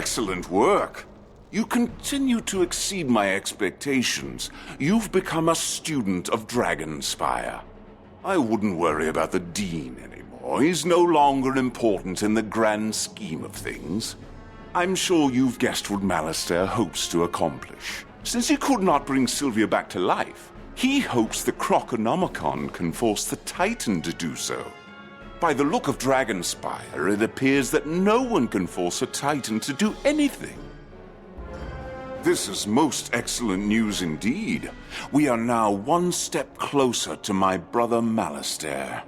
Excellent work. You continue to exceed my expectations. You've become a student of Dragonspire. I wouldn't worry about the Dean anymore. He's no longer important in the grand scheme of things. I'm sure you've guessed what Malastair hopes to accomplish. Since he could not bring Sylvia back to life, he hopes the Croconomicon can force the Titan to do so. By the look of Dragonspire, it appears that no one can force a Titan to do anything. This is most excellent news indeed. We are now one step closer to my brother Malastair.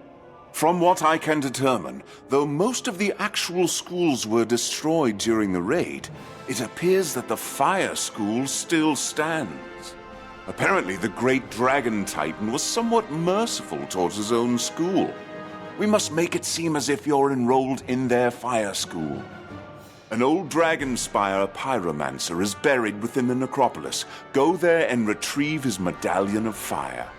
From what I can determine, though most of the actual schools were destroyed during the raid, it appears that the Fire School still stands. Apparently, the Great Dragon Titan was somewhat merciful towards his own school. We must make it seem as if you're enrolled in their Fire School. An old Dragonspire pyromancer is buried within the necropolis. Go there and retrieve his medallion of fire.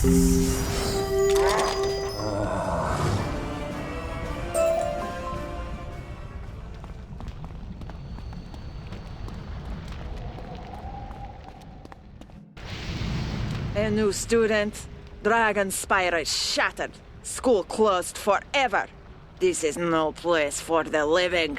A new student. Dragon Spire is shattered. School closed forever. This is no place for the living.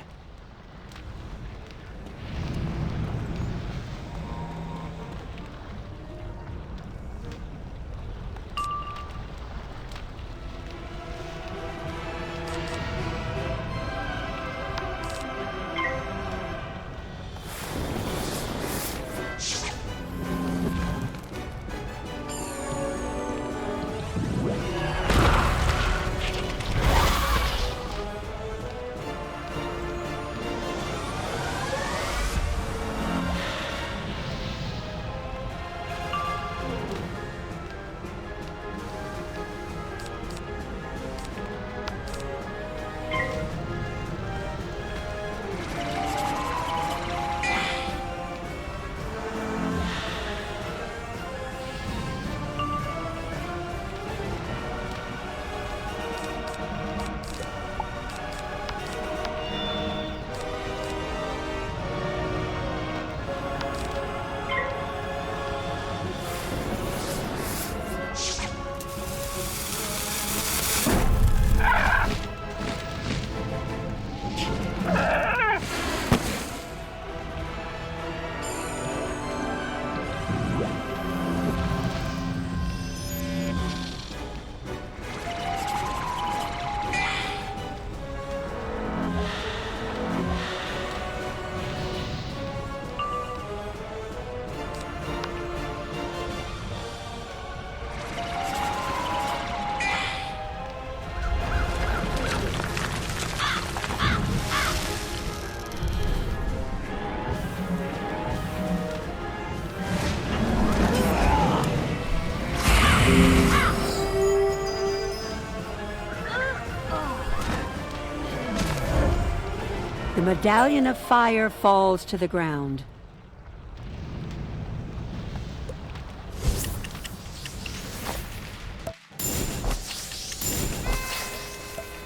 The Medallion of Fire falls to the ground.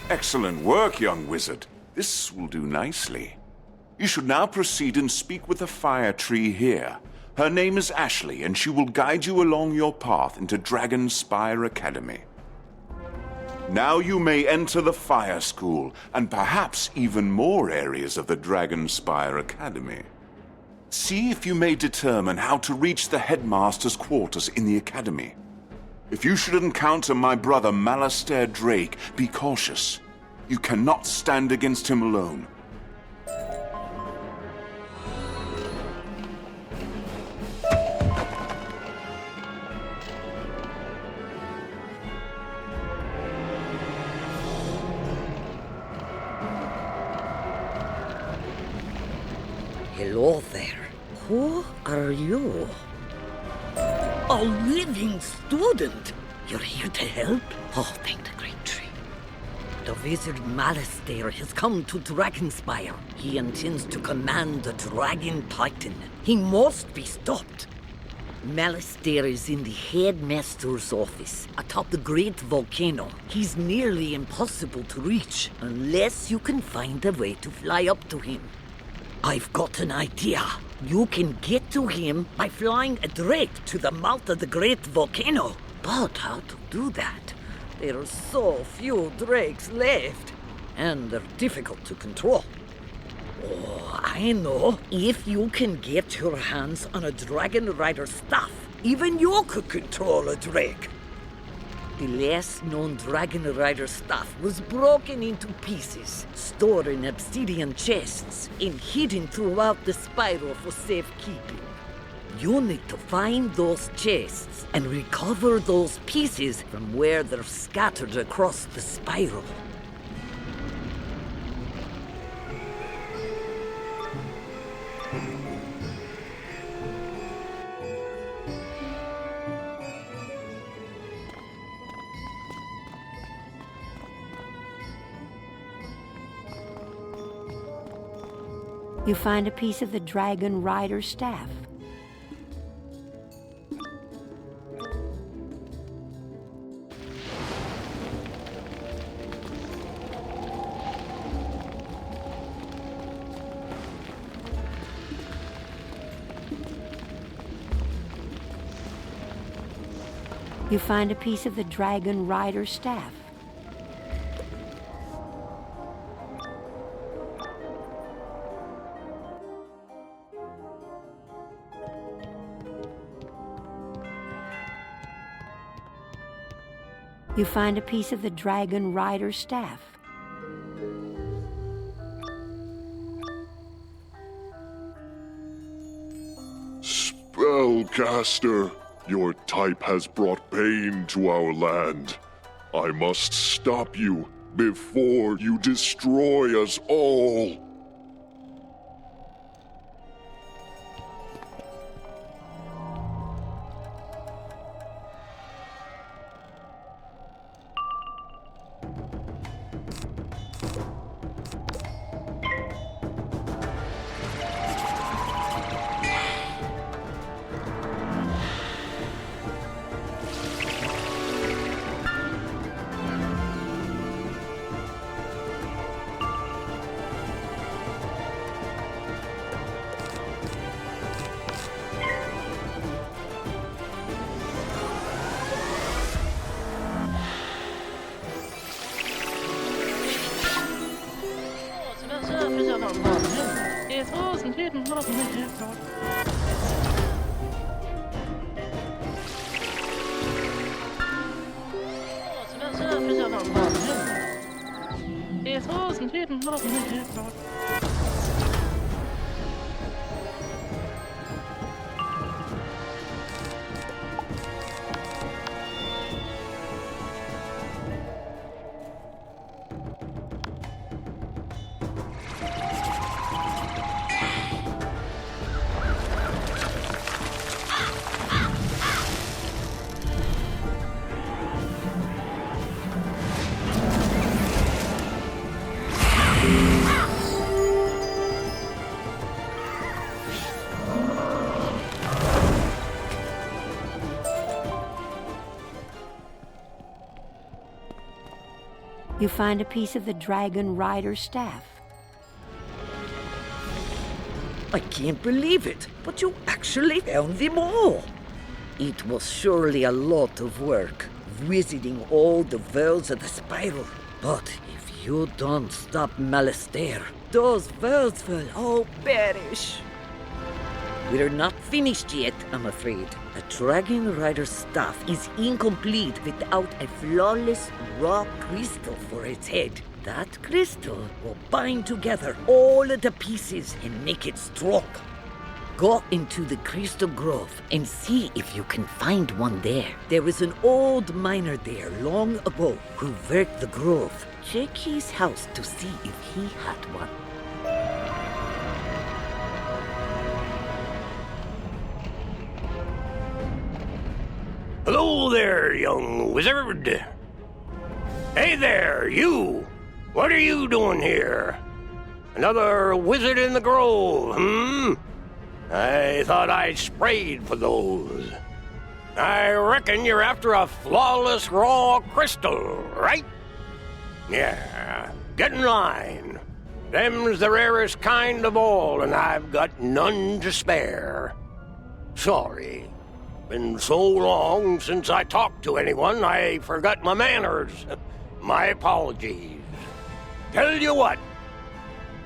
Excellent work, young wizard. This will do nicely. You should now proceed and speak with the fire tree here. Her name is Ashley, and she will guide you along your path into Dragon Spire Academy. Now you may enter the Fire School, and perhaps even more areas of the Dragon Spire Academy. See if you may determine how to reach the headmaster's quarters in the academy. If you should encounter my brother Malastair Drake, be cautious. You cannot stand against him alone. Hello there. Who are you? A living student! You're here to help? Oh, thank the great tree. The wizard Malastair has come to Dragonspire. He intends to command the Dragon Titan. He must be stopped. Malastair is in the headmaster's office atop the great volcano. He's nearly impossible to reach unless you can find a way to fly up to him. I've got an idea. You can get to him by flying a drake to the mouth of the great volcano. But how to do that? There are so few drakes left, and they're difficult to control. Oh, I know. If you can get your hands on a Dragon Rider staff, even you could control a drake. The last known Dragon Rider staff was broken into pieces, stored in obsidian chests, and hidden throughout the spiral for safekeeping. You need to find those chests and recover those pieces from where they're scattered across the spiral. You find a piece of the Dragon Rider's staff. You find a piece of the dragon rider staff. You find a piece of the dragon rider staff. Spellcaster, your type has brought pain to our land. I must stop you before you destroy us all. You find a piece of the dragon rider staff. I can't believe it, but you actually found them all. It was surely a lot of work, visiting all the worlds of the spiral. But if you don't stop Malastare, those worlds will all perish. We're not finished yet, I'm afraid. A Dragon Rider's staff is incomplete without a flawless raw crystal for its head. That crystal will bind together all of the pieces and make it strong. Go into the Crystal Grove and see if you can find one there. There was an old miner there long ago who worked the grove. Check his house to see if he had one. Hello there, young wizard. Hey there, you! What are you doing here? Another wizard in the grove, I thought I sprayed for those. I reckon you're after a flawless raw crystal, right? Yeah, get in line. Them's the rarest kind of all, and I've got none to spare. Sorry. Been so long since I talked to anyone, I forgot my manners. My apologies. Tell you what,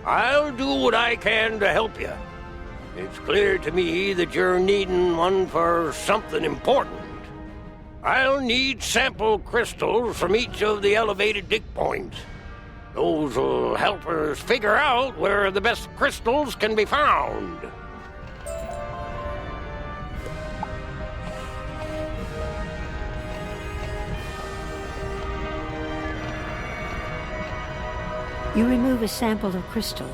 I'll do what I can to help you. It's clear to me that you're needing one for something important. I'll need sample crystals from each of the elevated dig points. Those will help us figure out where the best crystals can be found. You remove a sample of crystal.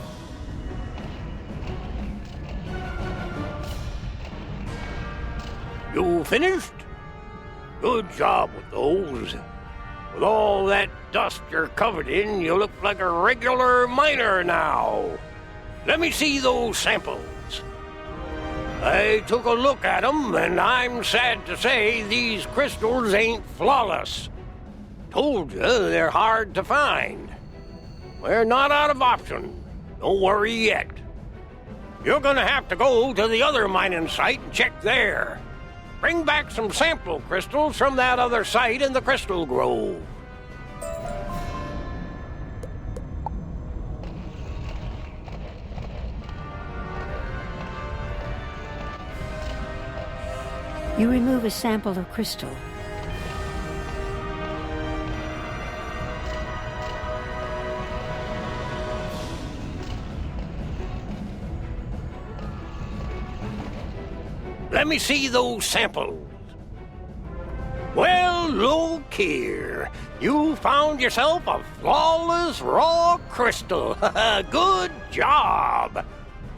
You finished? Good job with those. With all that dust you're covered in, you look like a regular miner now. Let me see those samples. I took a look at them, and I'm sad to say these crystals ain't flawless. Told you they're hard to find. We're not out of options. Don't worry yet. You're gonna have to go to the other mining site and check there. bring back some sample crystals from that other site in the Crystal Grove. You remove a sample of crystal. Let me see those samples. Well, look here. You found yourself a flawless raw crystal. Good job.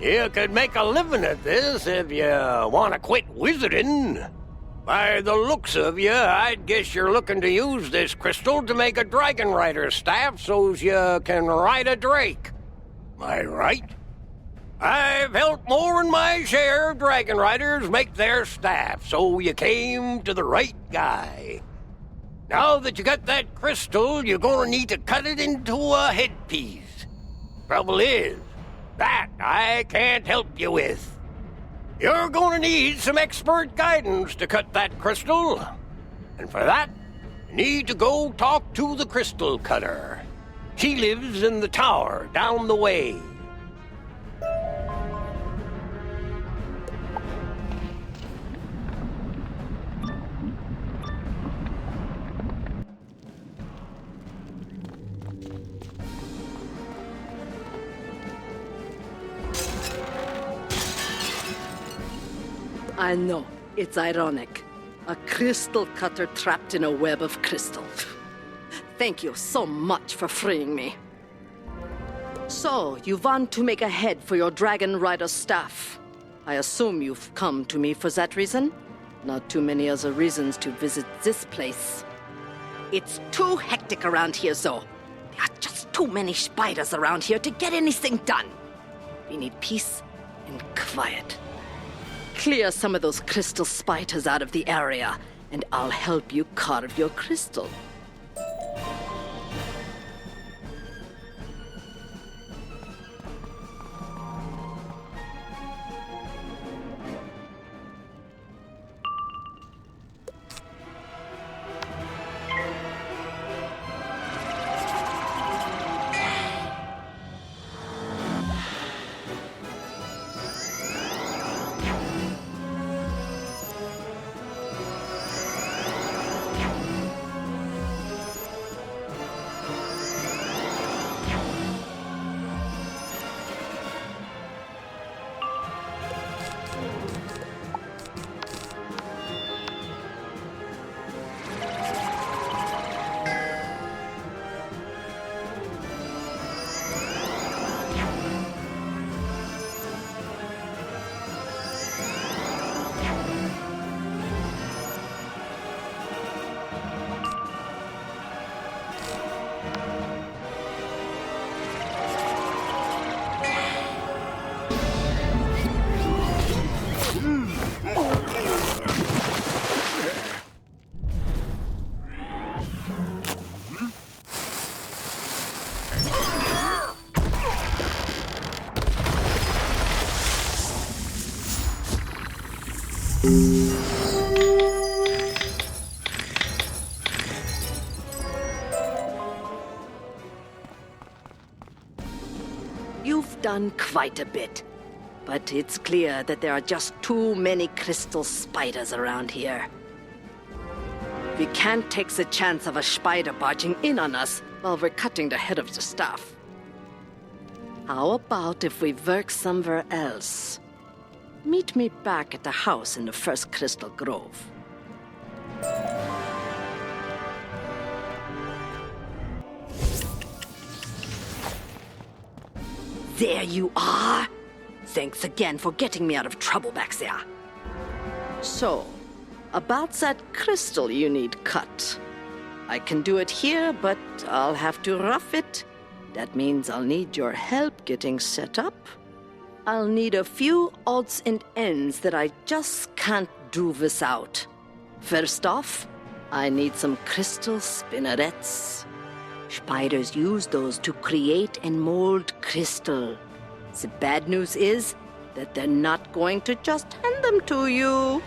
You could make a living at this if you want to quit wizarding. By the looks of you, I'd guess you're looking to use this crystal to make a dragon rider staff so's you can ride a drake. Am I right? I've helped more than my share of dragon riders make their staff, so you came to the right guy. Now that you got that crystal, you're gonna need to cut it into a headpiece. Trouble is, that I can't help you with. You're gonna need some expert guidance to cut that crystal. And for that, you need to go talk to the crystal cutter. She lives in the tower down the way. I know, it's ironic. A crystal cutter trapped in a web of crystal. Thank you so much for freeing me. So, you want to make a head for your dragon rider staff. I assume you've come to me for that reason? Not too many other reasons to visit this place. It's too hectic around here, Zo. There are just too many spiders around here to get anything done. We need peace and quiet. Clear some of those crystal spiders out of the area, and I'll help you carve your crystal. You've done quite a bit, but it's clear that there are just too many crystal spiders around here. We can't take the chance of a spider barging in on us while we're cutting the head of the staff. How about if we work somewhere else? Meet me back at the house in the first Crystal Grove. There you are! Thanks again for getting me out of trouble back there. So, about that crystal you need cut. I can do it here, but I'll have to rough it. That means I'll need your help getting set up. I'll need a few odds and ends that I just can't do without. First off, I need some crystal spinnerets. Spiders use those to create and mold crystal. The bad news is that they're not going to just hand them to you.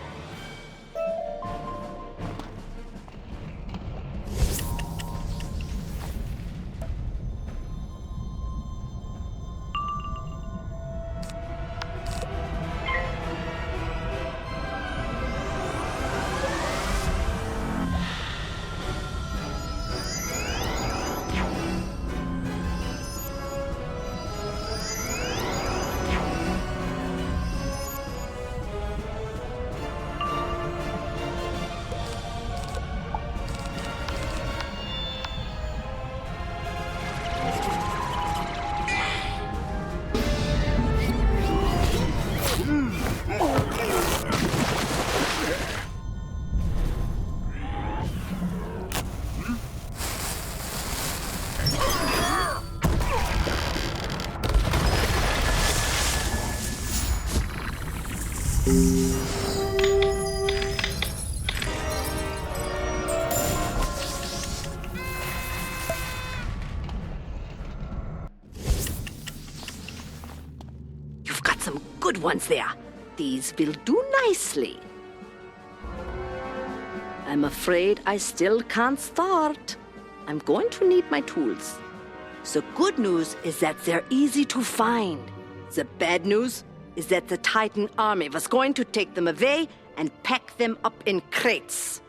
You've got some good ones there. These will do nicely. I'm afraid I still can't start. I'm going to need my tools. The good news is that they're easy to find. The bad news is that the Titan army was going to take them away and pack them up in crates.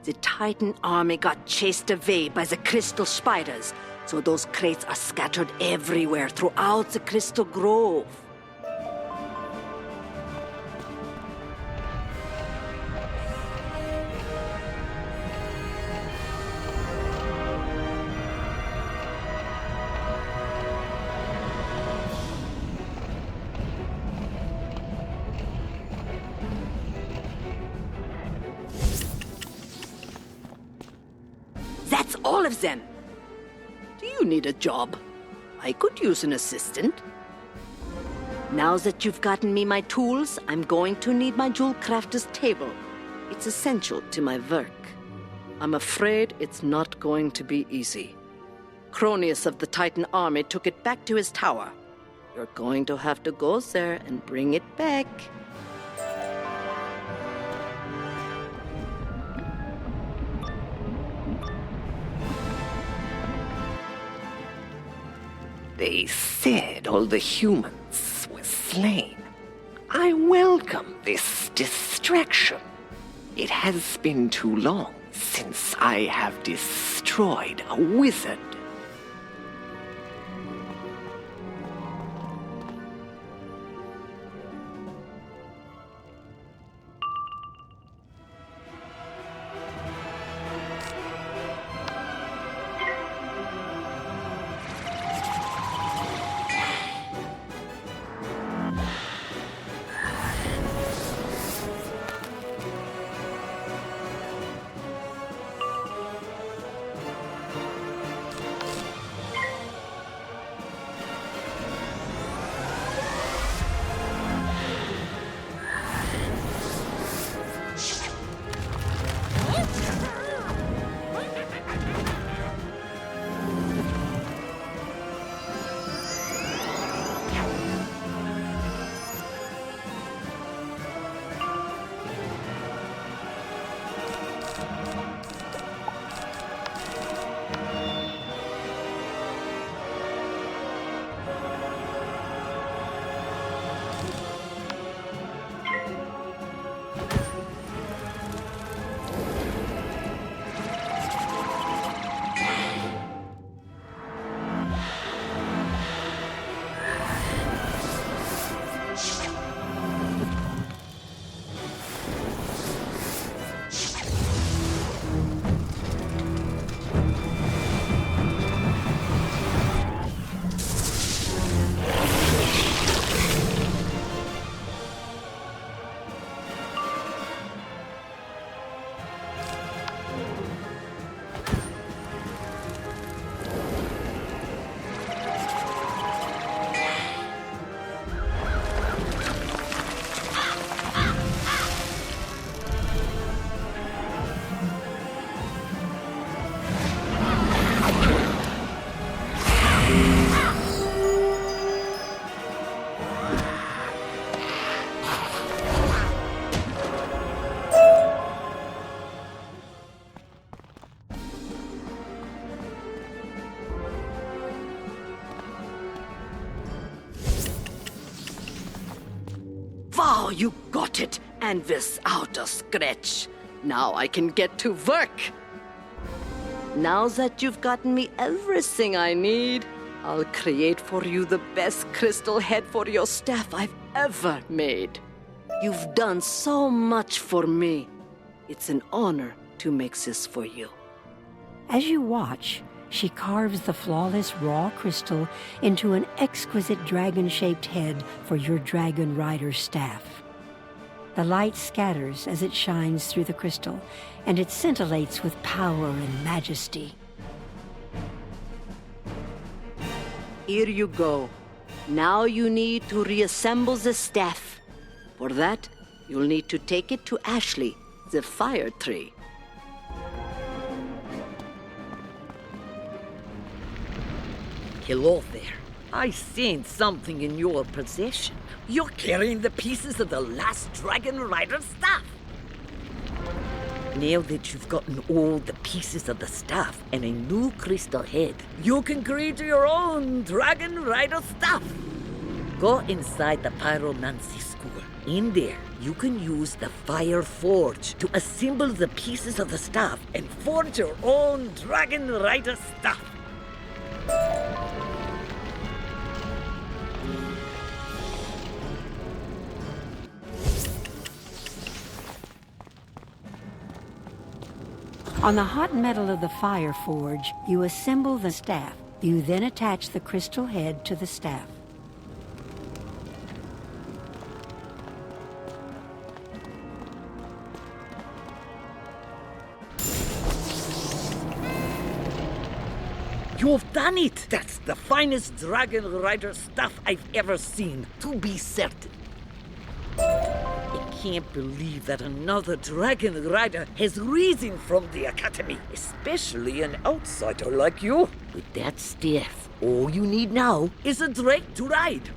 The Titan army got chased away by the crystal spiders, so those crates are scattered everywhere throughout the crystal grove. That's all of them. Do you need a job? I could use an assistant. Now that you've gotten me my tools, I'm going to need my jewel crafter's table. It's essential to my work. I'm afraid it's not going to be easy. Cronius of the Titan army took it back to his tower. You're going to have to go there and bring it back. They said all the humans were slain. I welcome this distraction. It has been too long since I have destroyed a wizard. Wow, you got it, and without a scratch. Now I can get to work. Now that you've gotten me everything I need, I'll create for you the best crystal head for your staff I've ever made. You've done so much for me. It's an honor to make this for you. As you watch, she carves the flawless raw crystal into an exquisite dragon-shaped head for your dragon rider's staff. The light scatters as it shines through the crystal, and it scintillates with power and majesty. Here you go. Now you need to reassemble the staff. For that, You'll need to take it to Ashley, the fire tree. Hello there. I sense something in your possession. You're carrying the pieces of the last Dragon Rider staff. Now that you've gotten all the pieces of the staff and a new crystal head, you can create your own Dragon Rider staff. Go inside the Pyromancy School. In there, you can use the Fire Forge to assemble the pieces of the staff and forge your own Dragon Rider staff. On the hot metal of the fire forge, you assemble the staff. You then attach the crystal head to the staff. You've done it! That's the finest Dragon Rider stuff I've ever seen, to be certain. I can't believe that another Dragon Rider has risen from the Academy, especially an outsider like you. With that staff, all you need now is a drake to ride.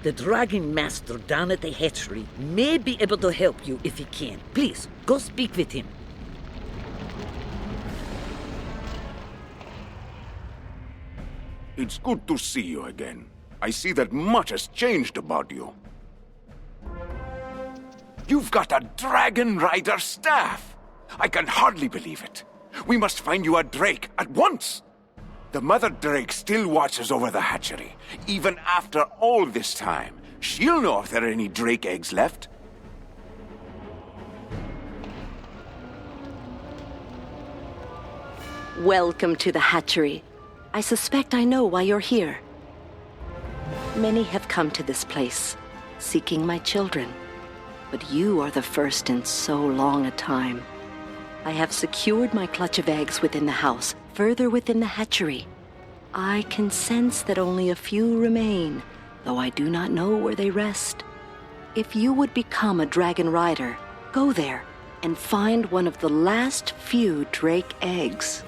The Dragon Master down at the hatchery may be able to help you if he can. Please, go speak with him. It's good to see you again. I see that much has changed about you. You've got a Dragon Rider staff! I can hardly believe it. We must find you a drake at once! The mother drake still watches over the hatchery, even after all this time. She'll know if there are any drake eggs left. Welcome to the hatchery. I suspect I know why you're here. Many have come to this place, seeking my children. But you are the first in so long a time. I have secured my clutch of eggs within the house, further within the hatchery. I can sense that only a few remain, though I do not know where they rest. If you would become a dragon rider, go there and find one of the last few drake eggs.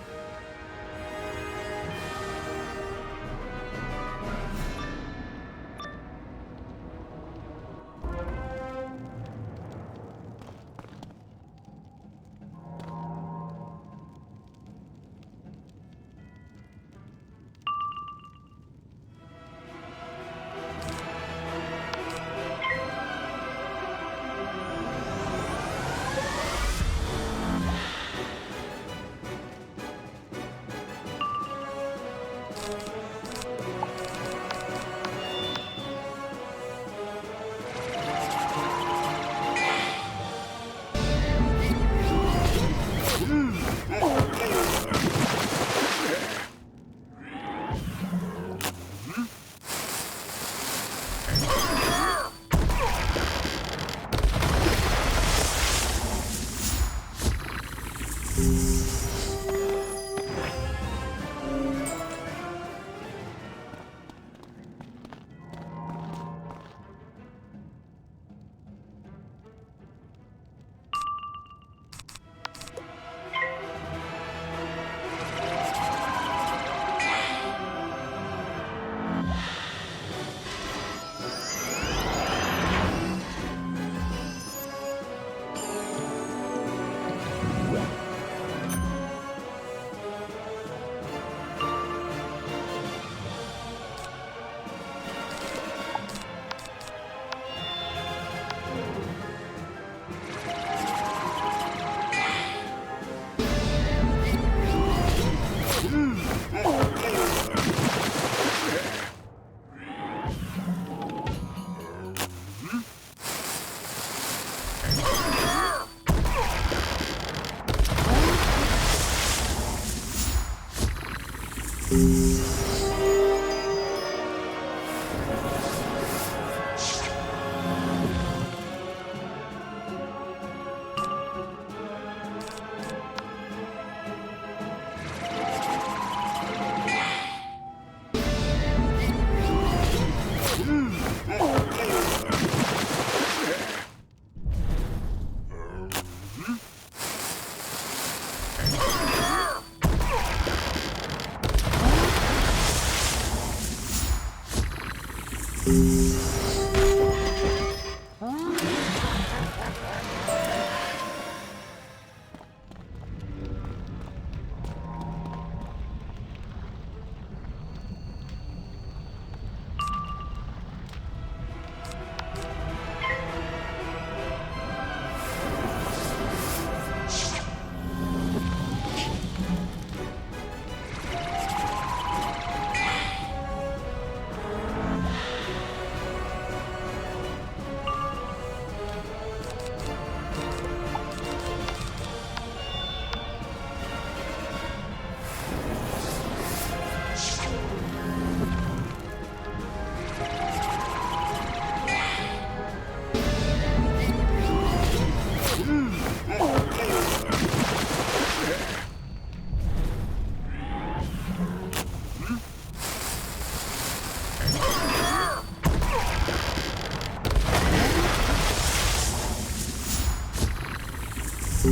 You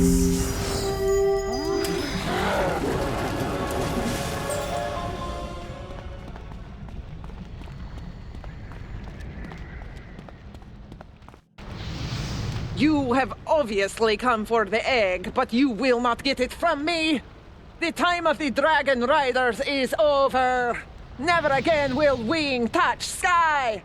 have obviously come for the egg, but you will not get it from me! The time of the Dragon Riders is over! Never again will wing touch sky!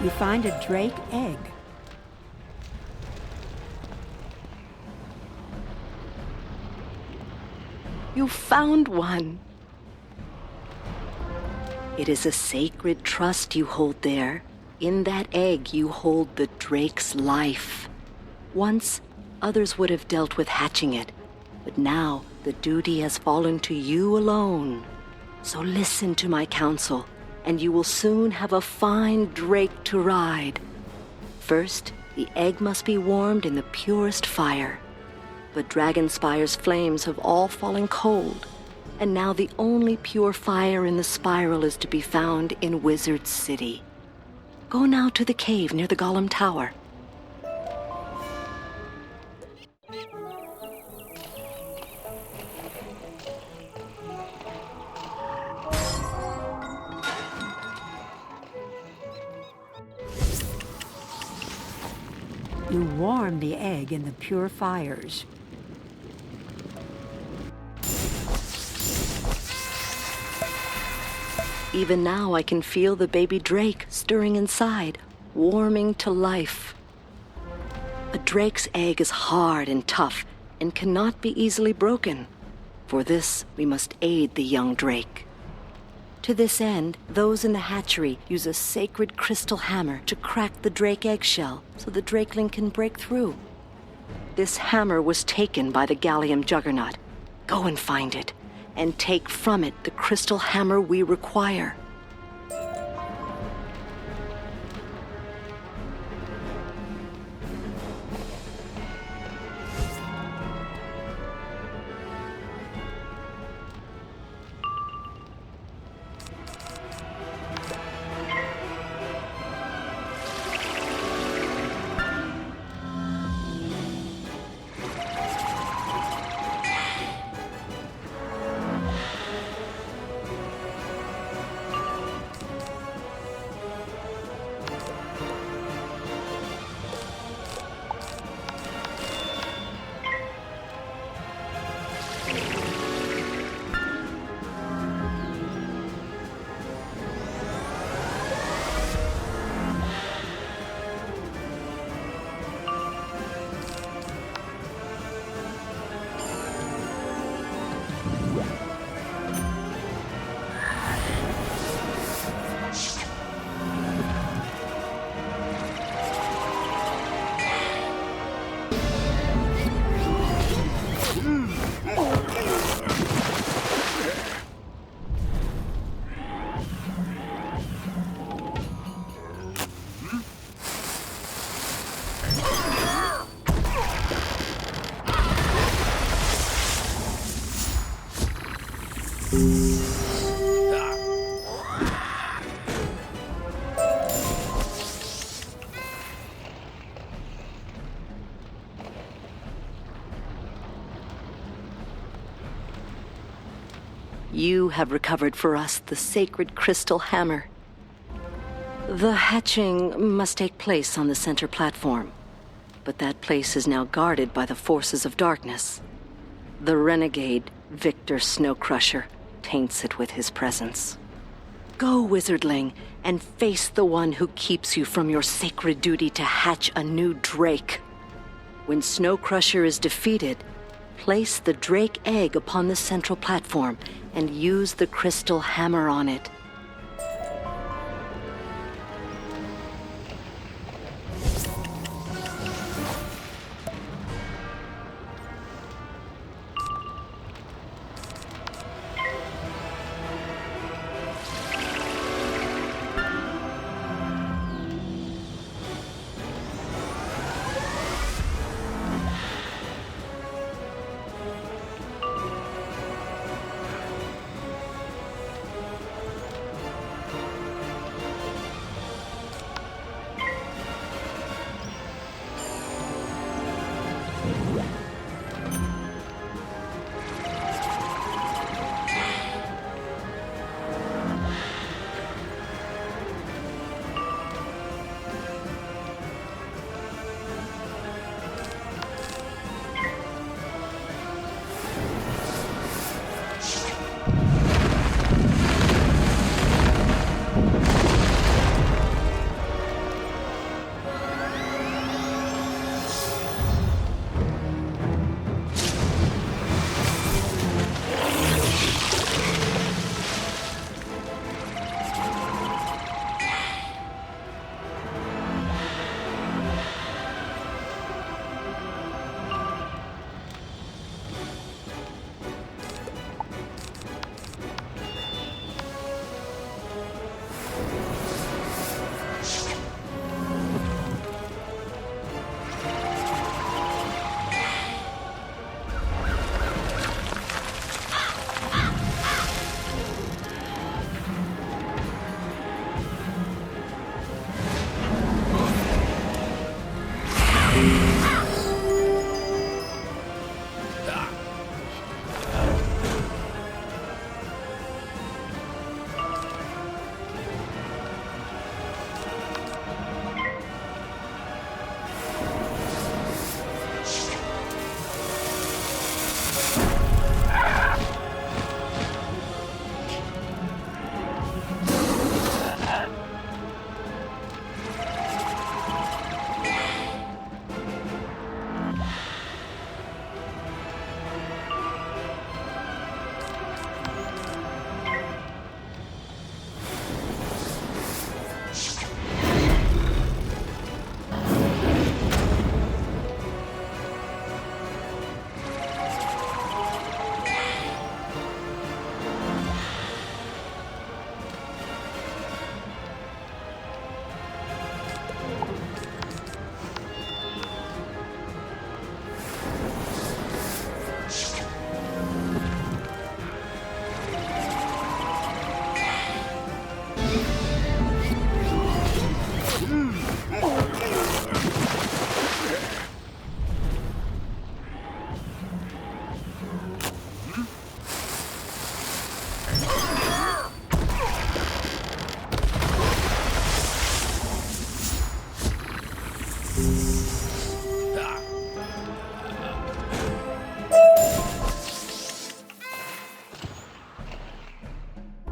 You find a drake egg. You found one. It is a sacred trust you hold there. In that egg, you hold the drake's life. Once, others would have dealt with hatching it, but now the duty has fallen to you alone. So listen to my counsel, and you will soon have a fine drake to ride. First, the egg must be warmed in the purest fire. But Dragonspire's flames have all fallen cold, and now the only pure fire in the spiral is to be found in Wizard City. Go now to the cave near the Golem Tower. You warm the egg in the pure fires. Even now I can feel the baby drake stirring inside, warming to life. A drake's egg is hard and tough and cannot be easily broken. For this, we must aid the young drake. To this end, those in the hatchery use a sacred crystal hammer to crack the drake eggshell so the drakeling can break through. This hammer was taken by the Gallium Juggernaut. Go and find it, and take from it the crystal hammer we require. You have recovered for us the sacred crystal hammer. The hatching must take place on the center platform, but that place is now guarded by the forces of darkness. The renegade, Victor Snowcrusher, taints it with his presence. Go, wizardling, and face the one who keeps you from your sacred duty to hatch a new drake. When Snowcrusher is defeated, place the drake egg upon the central platform and use the crystal hammer on it.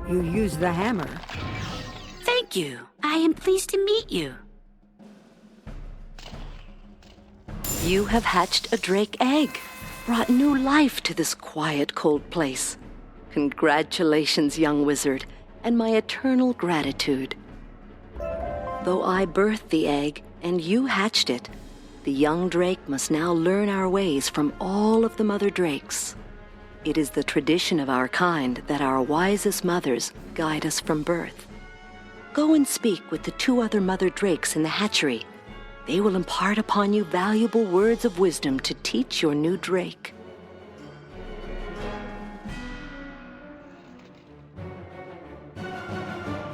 You use the hammer. Thank you. I am pleased to meet you. You have hatched a drake egg, brought new life to this quiet, cold place. Congratulations, young wizard, and my eternal gratitude. Though I birthed the egg and you hatched it, the young drake must now learn our ways from all of the mother drakes. It is the tradition of our kind that our wisest mothers guide us from birth. Go and speak with the 2 other mother drakes in the hatchery. They will impart upon you valuable words of wisdom to teach your new drake.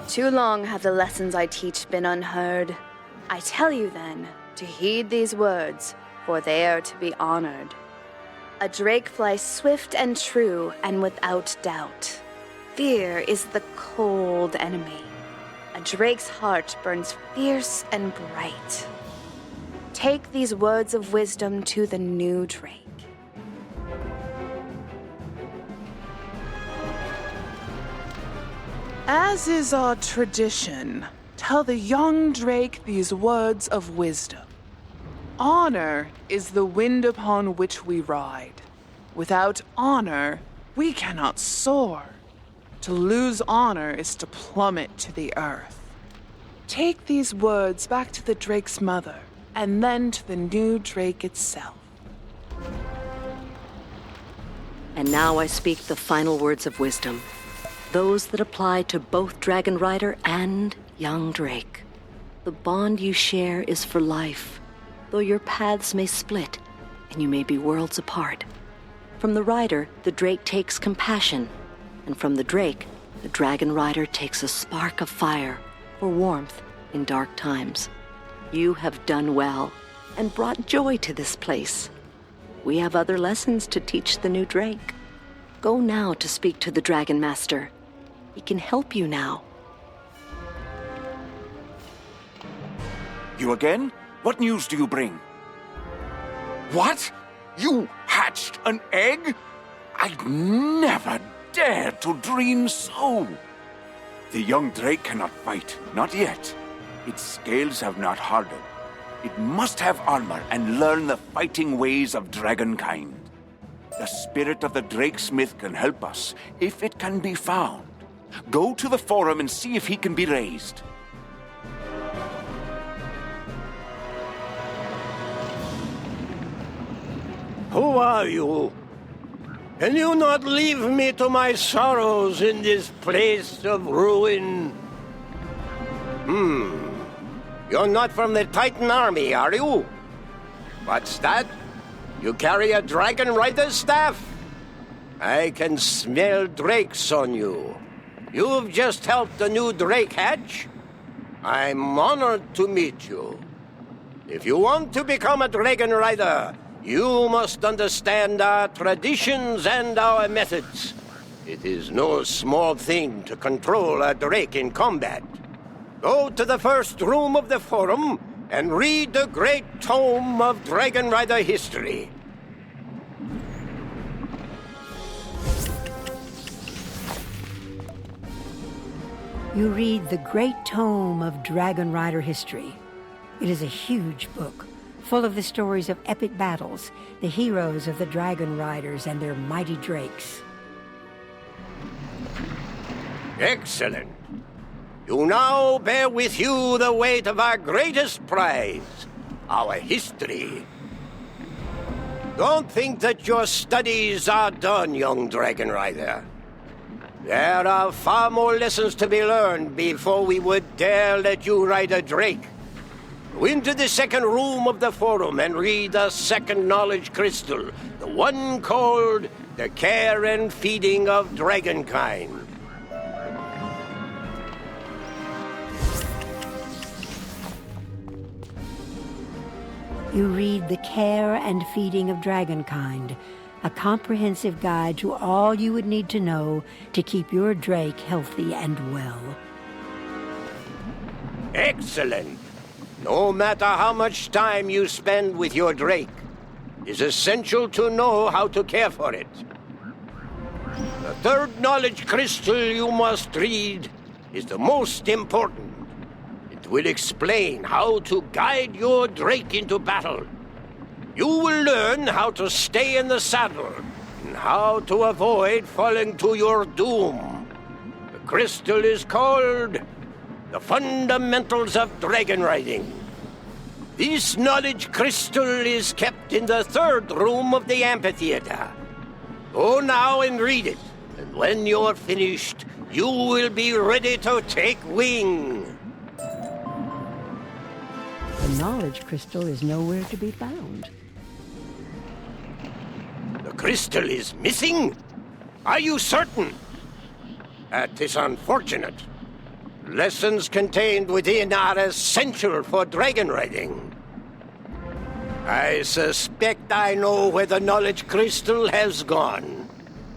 Too long have the lessons I teach been unheard. I tell you then, to heed these words, for they are to be honored. A drake flies swift and true and without doubt. Fear is the cold enemy. A drake's heart burns fierce and bright. Take these words of wisdom to the new drake. As is our tradition, tell the young drake these words of wisdom. Honor is the wind upon which we ride. Without honor, we cannot soar. To lose honor is to plummet to the earth. Take these words back to the drake's mother, and then to the new drake itself. And now I speak the final words of wisdom, those that apply to both Dragon Rider and young Drake. The bond you share is for life, though your paths may split and you may be worlds apart. From the rider, the Drake takes compassion, and from the Drake, the Dragon Rider takes a spark of fire for warmth in dark times. You have done well and brought joy to this place. We have other lessons to teach the new Drake. Go now to speak to the Dragon Master. He can help you now. You again? What news do you bring? What? You hatched an egg? I'd never dared to dream so. The young drake cannot fight, not yet. Its scales have not hardened. It must have armor and learn the fighting ways of dragonkind. The spirit of the Drakesmith can help us, if it can be found. Go to the forum and see if he can be raised. Who are you? Can you not leave me to my sorrows in this place of ruin? You're not from the Titan army, are you? What's that? You carry a Dragon Rider's staff? I can smell drakes on you. You've just helped the new drake hatch? I'm honored to meet you. If you want to become a Dragon Rider, you must understand our traditions and our methods. It is no small thing to control a drake in combat. Go to the first room of the forum and read the great tome of Dragon Rider history. You read the great tome of Dragon Rider history. It is a huge book, full of the stories of epic battles, the heroes of the Dragon Riders and their mighty drakes. Excellent. You now bear with you the weight of our greatest prize, our history. Don't think that your studies are done, young Dragon Rider. There are far more lessons to be learned before we would dare let you ride a drake. Go into the second room of the forum and read the second knowledge crystal, the one called The Care and Feeding of Dragonkind. You read The Care and Feeding of Dragonkind, a comprehensive guide to all you would need to know to keep your drake healthy and well. Excellent. No matter how much time you spend with your drake, it's essential to know how to care for it. The third knowledge crystal you must read is the most important. It will explain how to guide your drake into battle. You will learn how to stay in the saddle and how to avoid falling to your doom. The crystal is called The Fundamentals of Dragon Riding. This knowledge crystal is kept in the third room of the amphitheater. Go now and read it, and when you're finished, you will be ready to take wing. The knowledge crystal is nowhere to be found. The crystal is missing? Are you certain? That is unfortunate. Lessons contained within are essential for dragon riding. I suspect I know where the knowledge crystal has gone.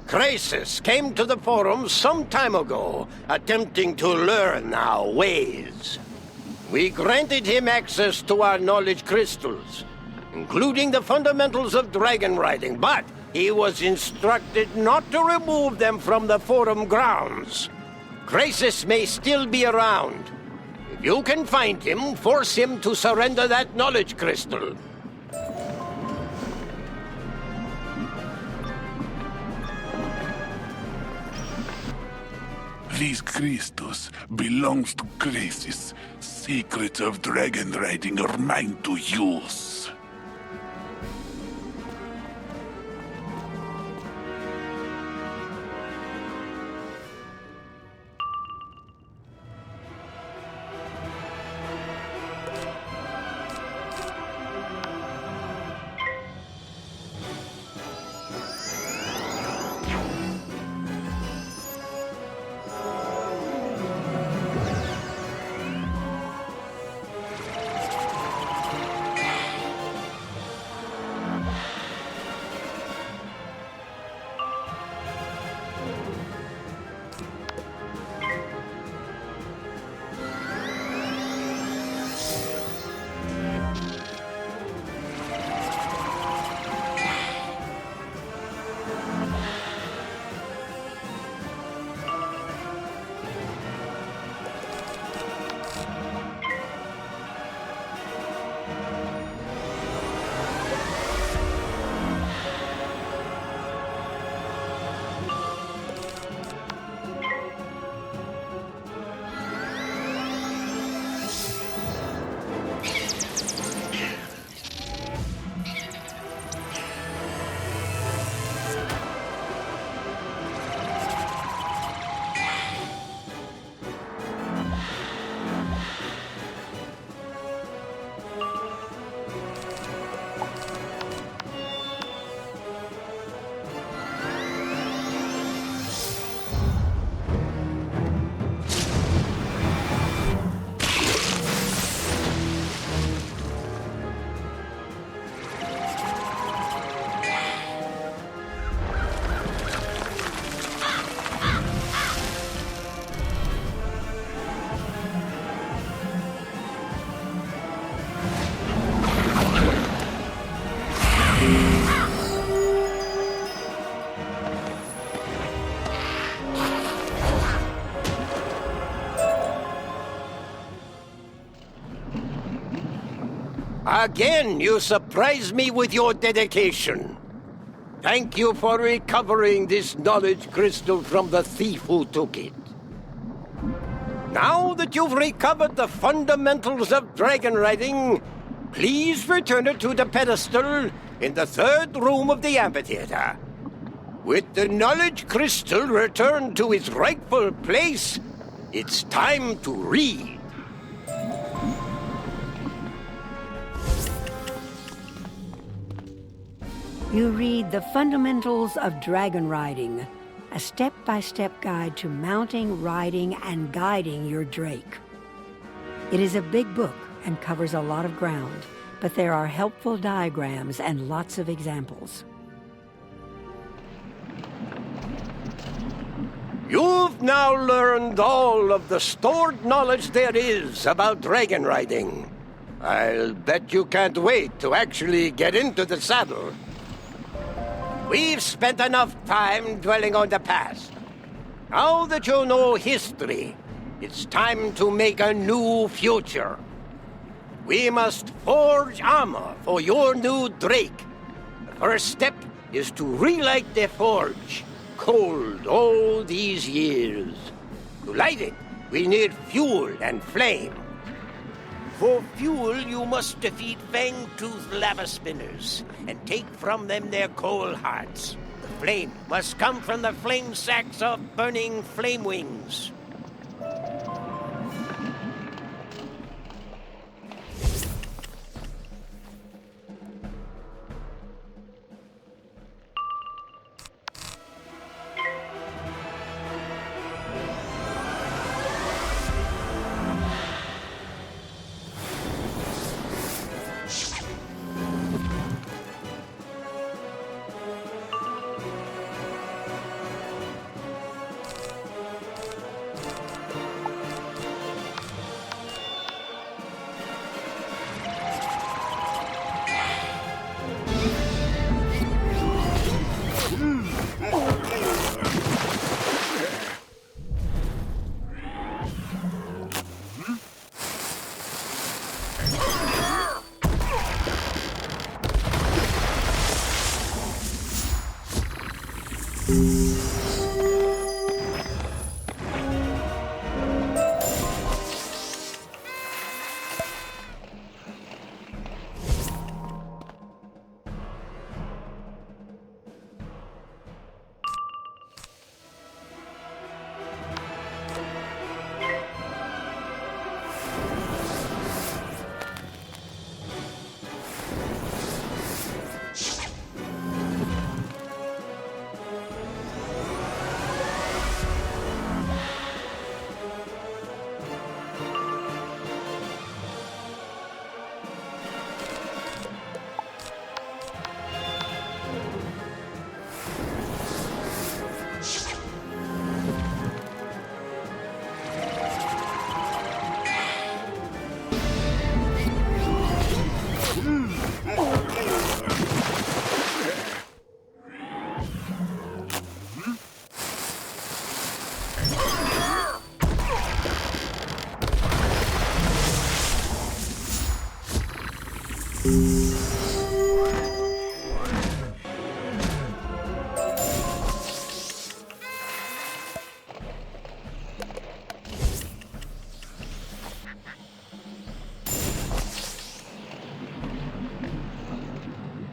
Crisis came to the Forum some time ago, attempting to learn our ways. We granted him access to our knowledge crystals, including the fundamentals of dragon riding, but he was instructed not to remove them from the Forum grounds. Crisis may still be around. If you can find him, force him to surrender that knowledge crystal. These crystals belongs to Crisis. Secrets of dragon riding are mine to use. Again, you surprise me with your dedication. Thank you for recovering this knowledge crystal from the thief who took it. Now that you've recovered the fundamentals of dragon riding, please return it to the pedestal in the third room of the amphitheater. With the knowledge crystal returned to its rightful place, it's time to read. You read The Fundamentals of Dragon Riding, a step-by-step guide to mounting, riding, and guiding your Drake. It is a big book and covers a lot of ground, but there are helpful diagrams and lots of examples. You've now learned all of the stored knowledge there is about dragon riding. I'll bet you can't wait to actually get into the saddle. We've spent enough time dwelling on the past. Now that you know history, it's time to make a new future. We must forge armor for your new Drake. The first step is to relight the forge, cold all these years. To light it, we need fuel and flame. For fuel, you must defeat fang-toothed lava spinners and take from them their coal hearts. The flame must come from the flame sacks of burning flame wings.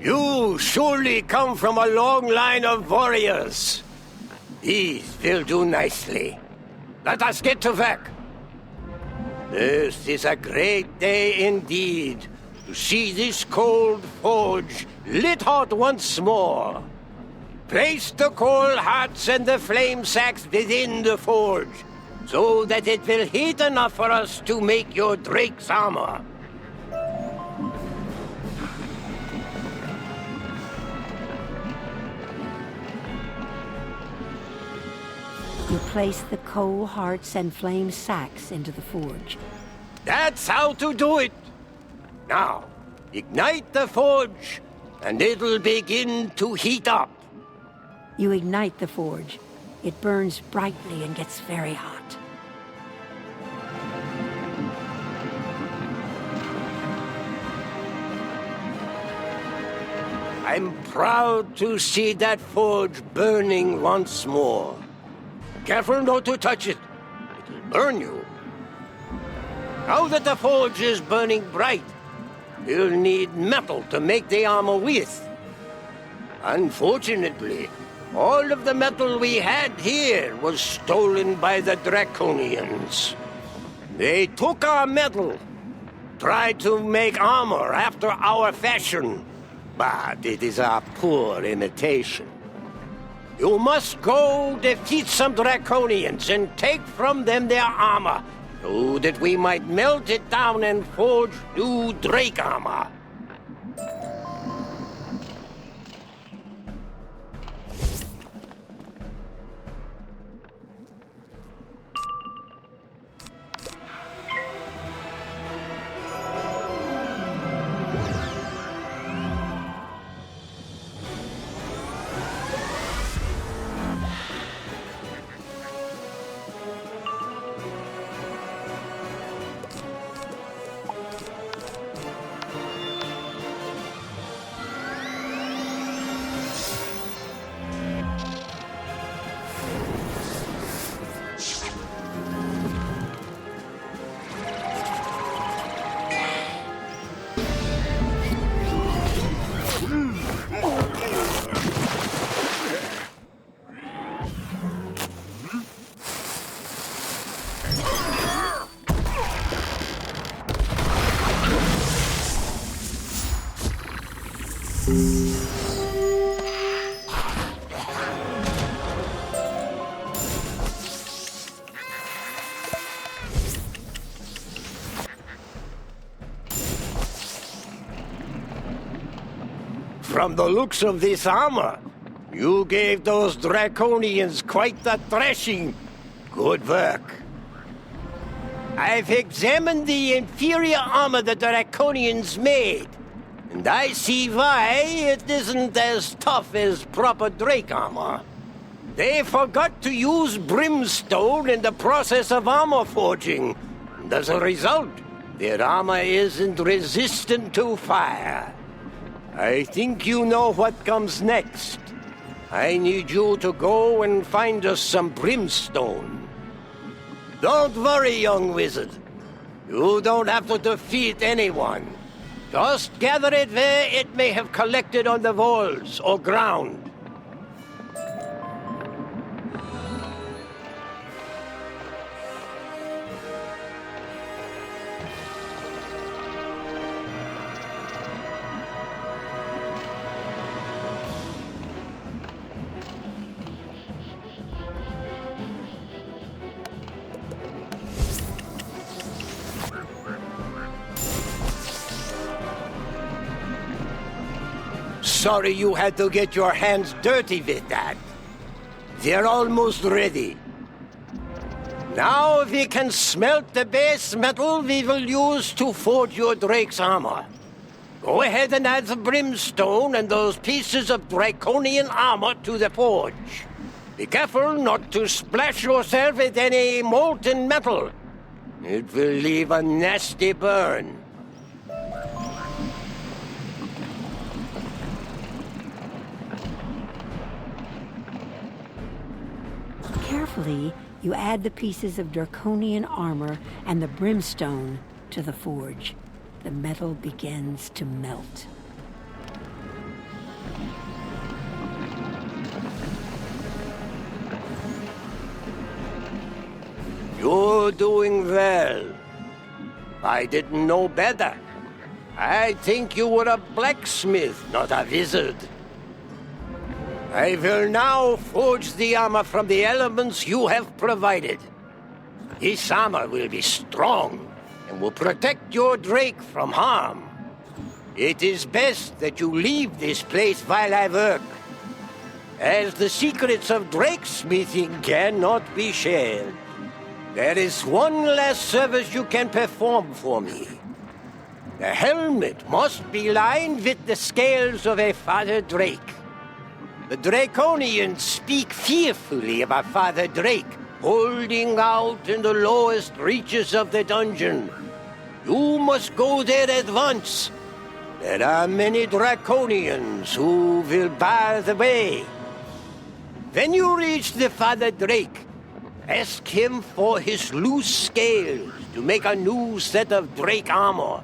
You surely come from a long line of warriors. These will do nicely. Let us get to work. This is a great day indeed, to see this cold forge lit hot once more. Place the coal hearts and the flame sacks within the forge, so that it will heat enough for us to make your drake's armor. You place the coal hearts and flame sacks into the forge. That's how to do it. Now, ignite the forge, and it'll begin to heat up. You ignite the forge. It burns brightly and gets very hot. I'm proud to see that forge burning once more. Careful not to touch it. It'll burn you. Now that the forge is burning bright, we'll need metal to make the armor with. Unfortunately, all of the metal we had here was stolen by the Draconians. They took our metal, tried to make armor after our fashion, but it is a poor imitation. You must go defeat some Draconians and take from them their armor, so that we might melt it down and forge new Drake armor. From the looks of this armor, you gave those Draconians quite the thrashing. Good work. I've examined the inferior armor the Draconians made, and I see why it isn't as tough as proper Drake armor. They forgot to use brimstone in the process of armor forging, and as a result, their armor isn't resistant to fire. I think you know what comes next. I need you to go and find us some brimstone. Don't worry, young wizard. You don't have to defeat anyone. Just gather it where it may have collected on the walls or ground. Sorry you had to get your hands dirty with that. They're almost ready. Now we can smelt the base metal we will use to forge your Drake's armor. Go ahead and add the brimstone and those pieces of draconian armor to the forge. Be careful not to splash yourself with any molten metal. It will leave a nasty burn. Carefully, you add the pieces of draconian armor and the brimstone to the forge. The metal begins to melt. You're doing well. I didn't know better. I think you were a blacksmith, not a wizard. I will now forge the armor from the elements you have provided. This armor will be strong and will protect your Drake from harm. It is best that you leave this place while I work, as the secrets of Drake smithing cannot be shared. There is one last service you can perform for me. The helmet must be lined with the scales of a Father Drake. The Draconians speak fearfully about Father Drake, holding out in the lowest reaches of the dungeon. You must go there at once. There are many Draconians who will bar the way. When you reach the Father Drake, ask him for his loose scales to make a new set of Drake armor.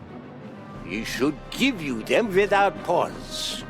He should give you them without pause.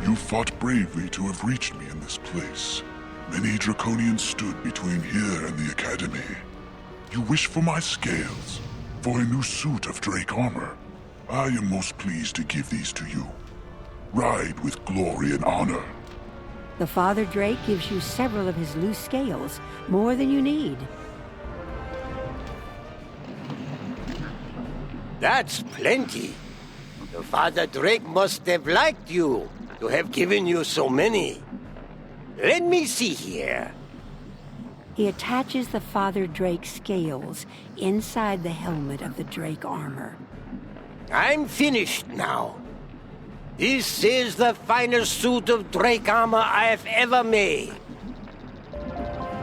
You fought bravely to have reached me in this place. Many Draconians stood between here and the Academy. You wish for my scales, for a new suit of Drake armor. I am most pleased to give these to you. Ride with glory and honor. The Father Drake gives you several of his loose scales, more than you need. That's plenty. The Father Drake must have liked you to have given you so many. Let me see here. He attaches the Father Drake scales inside the helmet of the Drake armor. I'm finished now. This is the finest suit of Drake armor I have ever made.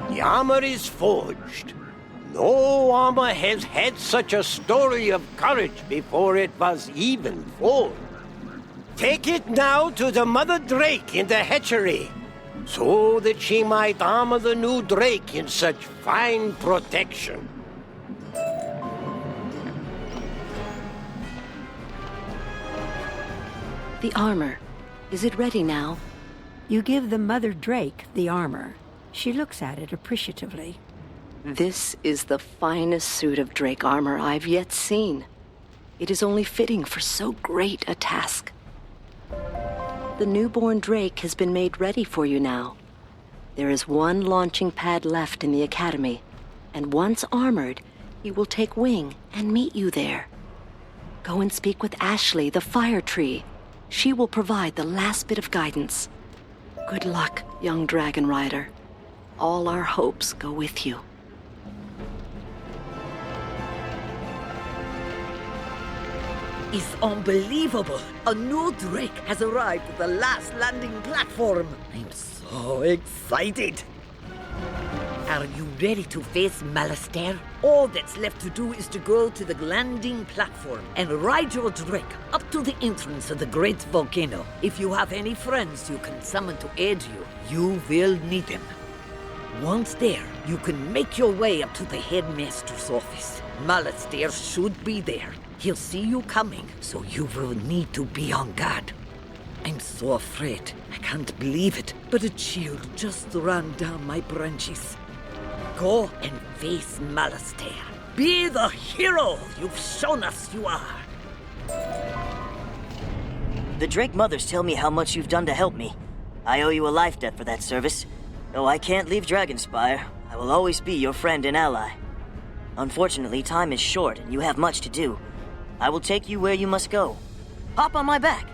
The armor is forged. No armor has had such a story of courage before it was even forged. Take it now to the Mother Drake in the hatchery, so that she might armor the new Drake in such fine protection. The armor. Is it ready now? You give the Mother Drake the armor. She looks at it appreciatively. This is the finest suit of Drake armor I've yet seen. It is only fitting for so great a task. The newborn Drake has been made ready for you now. There is one launching pad left in the Academy, and once armored, he will take wing and meet you there. Go and speak with Ashley, the Fire Tree. She will provide the last bit of guidance. Good luck, young Dragon Rider. All our hopes go with you. It's unbelievable. A new Drake has arrived at the last landing platform. I'm so excited. Are you ready to face Malastair? All that's left to do is to go to the landing platform and ride your Drake up to the entrance of the great volcano. If you have any friends you can summon to aid you, you will need them. Once there, you can make your way up to the headmaster's office. Malastair should be there. He'll see you coming, so you will need to be on guard. I'm so afraid. I can't believe it, but a chill just ran down my branches. Go and face Malastair. Be the hero you've shown us you are. The Drake mothers tell me how much you've done to help me. I owe you a life debt for that service. Though I can't leave Dragonspire, I will always be your friend and ally. Unfortunately, time is short and you have much to do. I will take you where you must go. Hop on my back.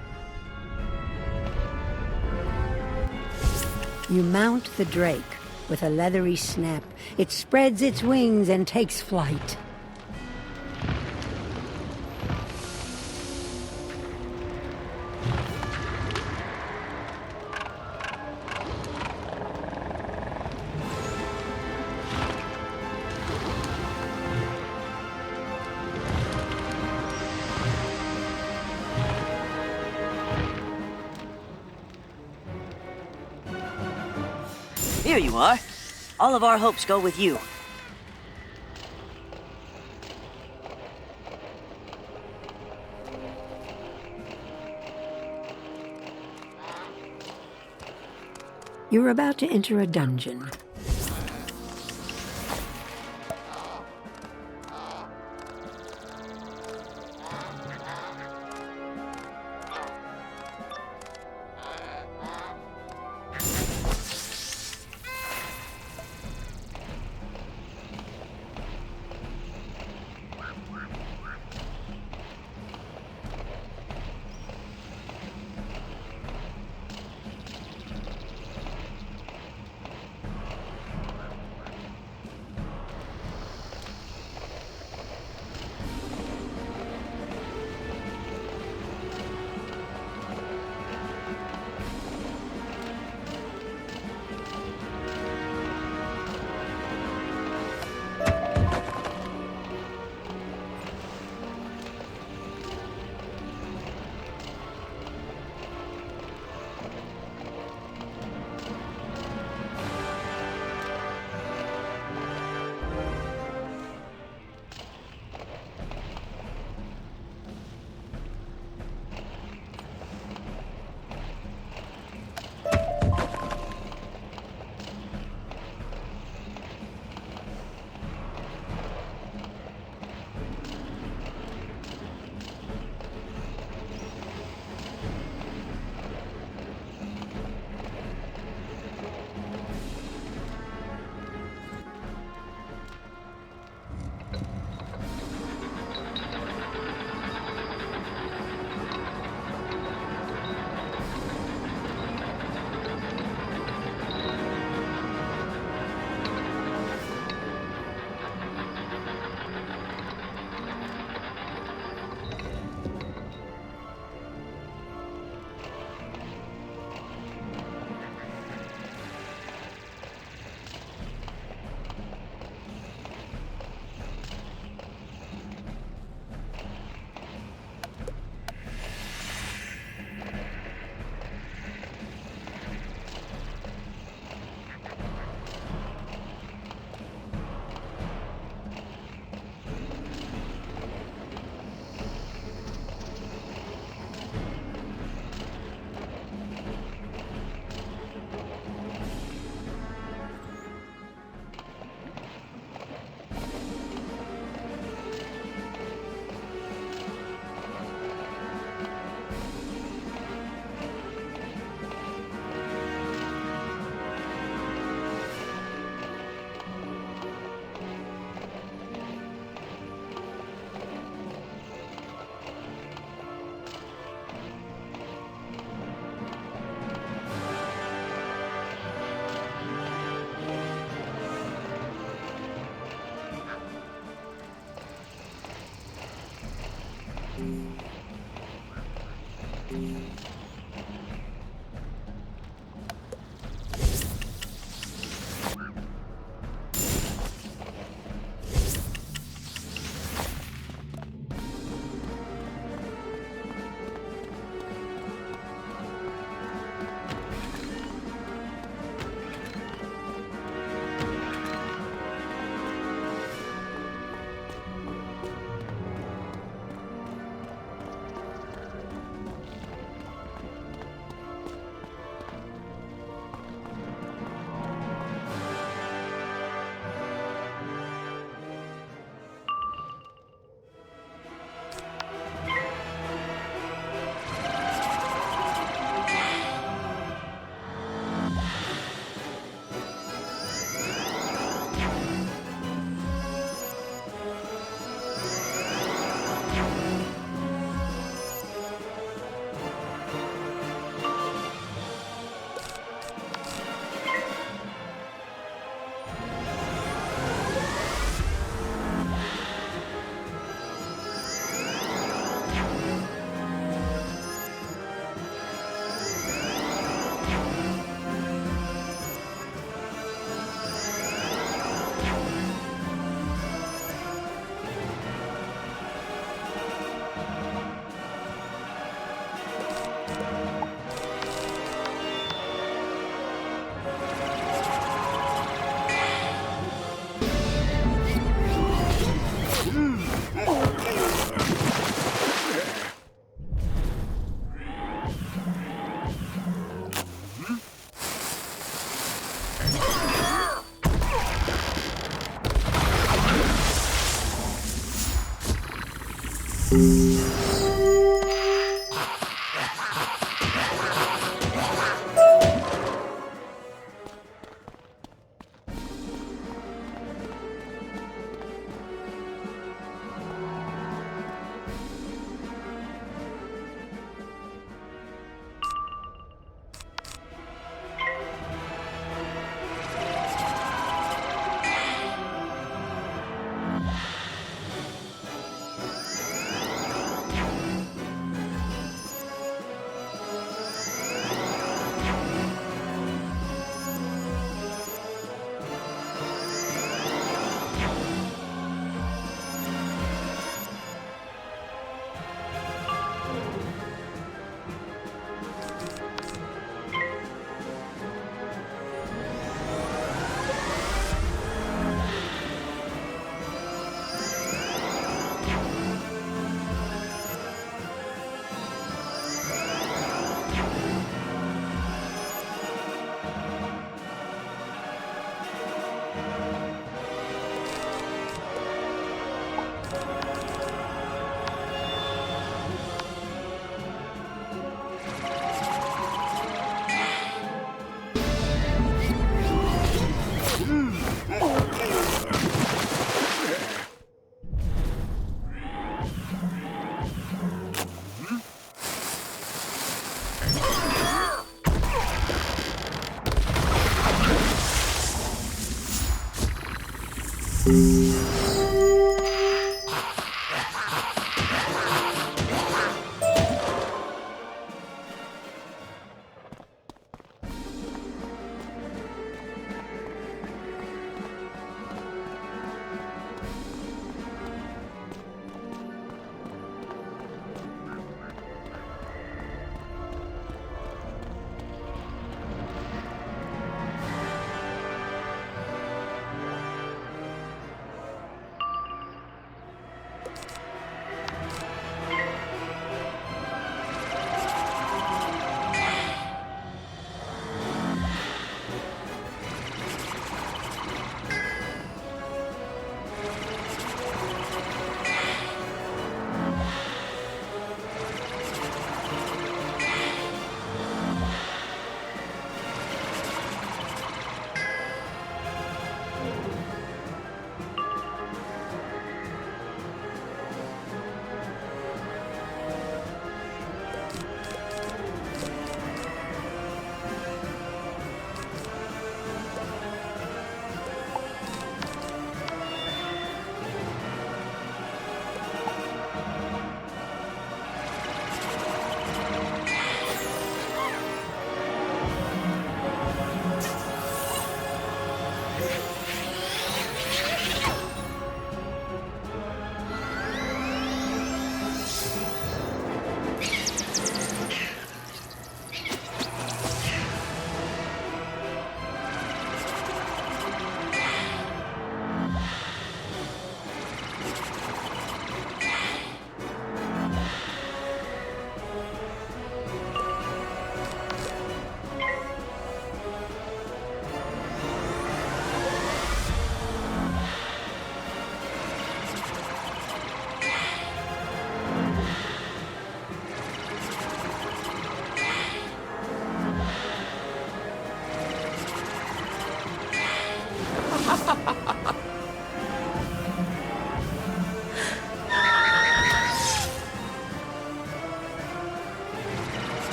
You mount the Drake. With a leathery snap, it spreads its wings and takes flight. Here you are. All of our hopes go with you. You're about to enter a dungeon.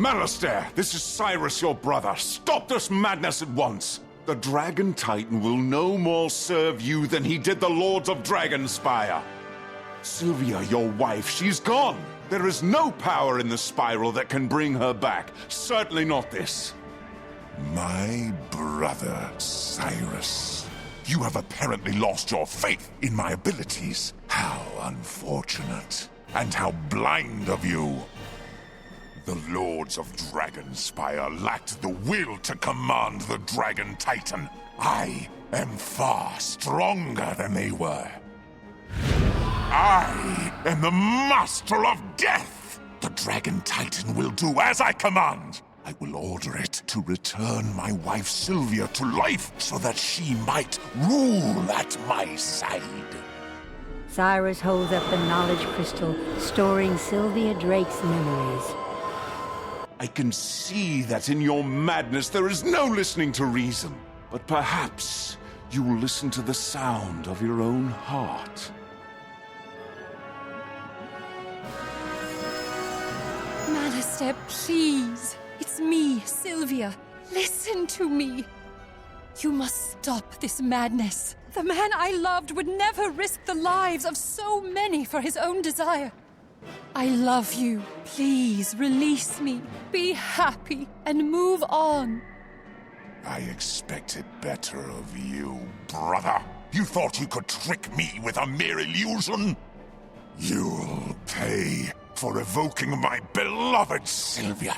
Malastair, this is Cyrus, your brother. Stop this madness at once. The Dragon Titan will no more serve you than he did the Lords of Dragonspire. Sylvia, your wife, she's gone. There is no power in the spiral that can bring her back. Certainly not this. My brother, Cyrus. You have apparently lost your faith in my abilities. How unfortunate. And how blind of you. The Lords of Dragonspire lacked the will to command the Dragon Titan. I am far stronger than they were. I am the Master of Death! The Dragon Titan will do as I command. I will order it to return my wife Sylvia to life so that she might rule at my side. Cyrus holds up the knowledge crystal, storing Sylvia Drake's memories. I can see that in your madness there is no listening to reason. But perhaps you will listen to the sound of your own heart. Malastair, please. It's me, Sylvia. Listen to me. You must stop this madness. The man I loved would never risk the lives of so many for his own desire. I love you. Please release me. Be happy and move on. I expected better of you, brother. You thought you could trick me with a mere illusion? You'll pay for evoking my beloved Sylvia.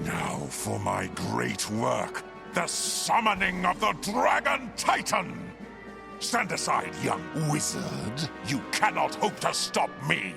Now for my great work, the summoning of the Dragon Titan! Stand aside, young wizard. You cannot hope to stop me.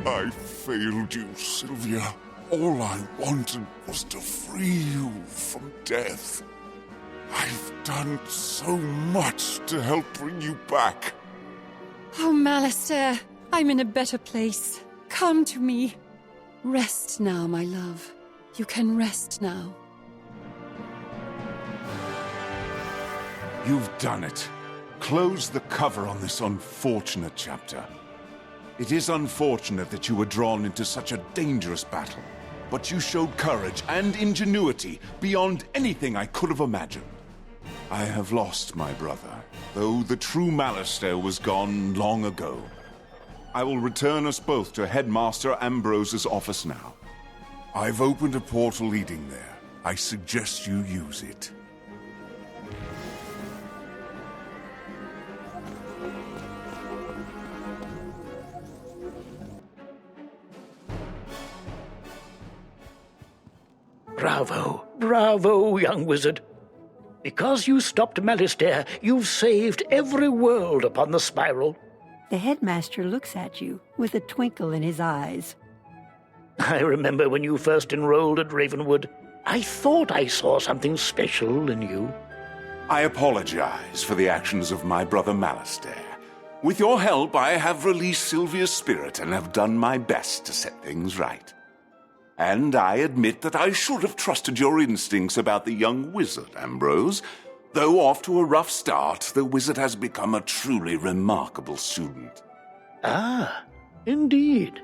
I failed you, Sylvia. All I wanted was to free you from death. I've done so much to help bring you back. Oh, Malistaire, I'm in a better place. Come to me. Rest now, my love. You can rest now. You've done it. Close the cover on this unfortunate chapter. It is unfortunate that you were drawn into such a dangerous battle, but you showed courage and ingenuity beyond anything I could have imagined. I have lost my brother, though the true Malistaire was gone long ago. I will return us both to Headmaster Ambrose's office now. I've opened a portal leading there. I suggest you use it. Bravo, bravo, young wizard. Because you stopped Malistaire, you've saved every world upon the spiral. The headmaster looks at you with a twinkle in his eyes. I remember when you first enrolled at Ravenwood. I thought I saw something special in you. I apologize for the actions of my brother Malistaire. With your help, I have released Sylvia's spirit and have done my best to set things right. And I admit that I should have trusted your instincts about the young wizard, Ambrose. Though off to a rough start, the wizard has become a truly remarkable student. Ah, indeed.